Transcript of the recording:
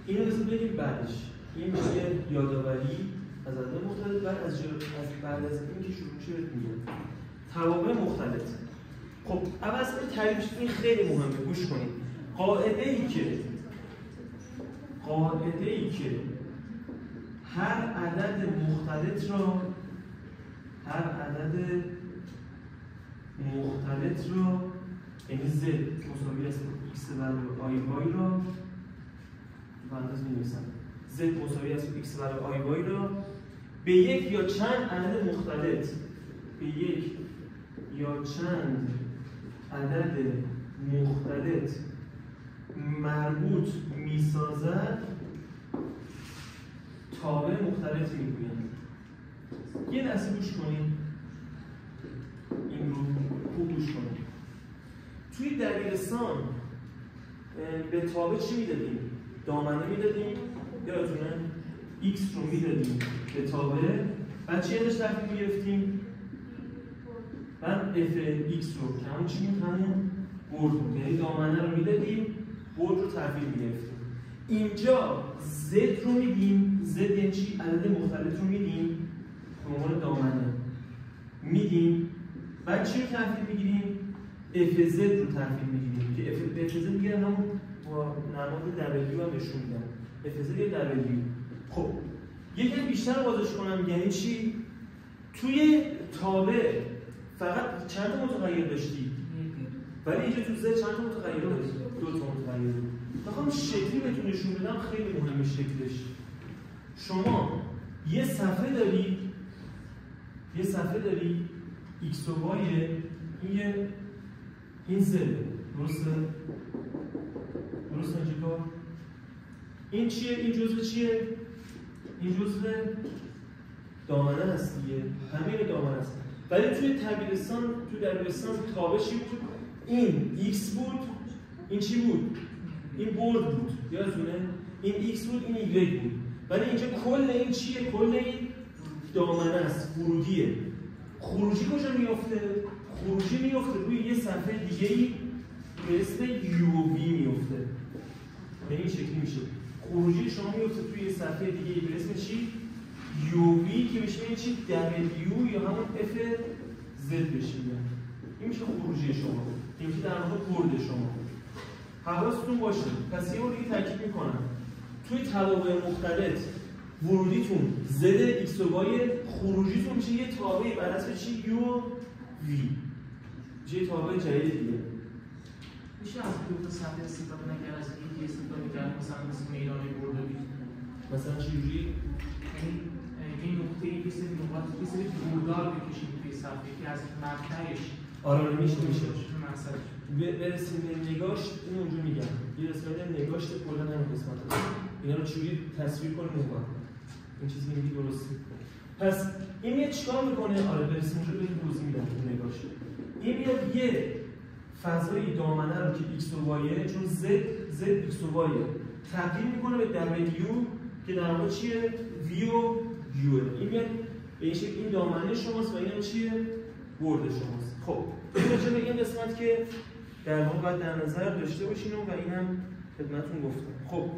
اینو بذار بریم بعدش. این میشه یادآوری از عدد مختلف. بعد از این که شروع میشه میگم توابع مختلف. خب اول از تعریفش این خیلی مهمه، گوش کنید. قاعده ای که هر عدد مختلط را یعنی z مساوی است x برابر i y را انداز می‌نویسم. z مساوی است x برابر i y را به یک یا چند عدد مختلط مربوط می‌سازد تابع مختلط می‌گویند. یه لحظه گوش کنید. این رو خوب گوش کنید. توی دبیرستان به تابع چی میدادیم؟ دامنه میدادیم، یادتونه؟ x رو میدادیم به تابع، بعد چی ازش تحویل میگرفتیم؟ بعد f x رو که همون چی بود؟ همون برد بود. یعنی دامنه رو میدادیم، برد رو تحویل میگرفتیم. اینجا z رو میدیم، z یعنی چی؟ عدد مختلط رو میدیم به عنوان دامنه میدیم، بعد چی رو تحویل میگیریم؟ fz رو تحویل میگیریم که fz میگیرن همون با نماد w هم نشون میدن. fz یه w. خب یکم بیشتر بازش کنم، یعنی چی؟ توی تابع فقط چند تا متغیر داشتی؟ ولی اینجا تو z چند تا متغیر داشتی؟ 2 تا متغیر. میخوام شکلی بهتون نشون بدم، خیلی مهمه شکلش. شما یه صفحه داری x و y، این z درسته اینجا. این چیه؟ این جزء چیه؟ این جزء دامنه هست دیگه، همین دامنه است. ولی توی دبیرستان تابع چی بود؟ این x بود، این چی بود؟ این برد بود، یادتونه؟ این x بود، این y بود. ولی اینجا کل این چیه؟ کل این دامنه است، ورودیه. خروجی کجا میفته؟ خروجی میفته روی یه صفحه دیگه‌ای به اسم u v میفته. به این شکلی میشه. خروجی شما میفته توی یه صفحه دیگه‌ای به اسم چی؟ u v که بشه این چی؟ w یا همون f z بشه. این میشه خروجی شما. این میشه در واقع برد شما. حواستون باشه. پس یه بار دیگه تاکید میکنم. توی توابع مختلط ورودیتون z x و y، خروجیتون میشه یه تابع بر اساس چی؟ u v. یه تابع جدید دیگه. میشه از دو تا صفحه استفاده نکرد، از این که استفاده کرد مثلا مثل میدان برداری؟ مثلا چجوری؟ یعنی این نقطه‌ای که سری نقاط که سری بردار بکشید توی صفحه که از مقطعش میشه مثلا برسیم به نگاش. این اونجا میگم یه قسمت نگاش کلا همین قسمت هست. اینا رو چجوری تصویر کنیم نگاه. این چیزی که میگی درسته. پس این میاد چیکار میکنه؟ برسیم اونجا بهتون توضیح میدم تو نگاش. این میاد یه فضای دامنه رو که x و y، چون z x و y تبدیل میکنه به w که در واقع چیه؟ v و u. این میاد به این شکل این دامنه شماست و این هم چیه؟ برد شماست. خب این راجع به این قسمت که در واقع باید در نظر داشته باشین و اینم خدمتتون گفتم. خب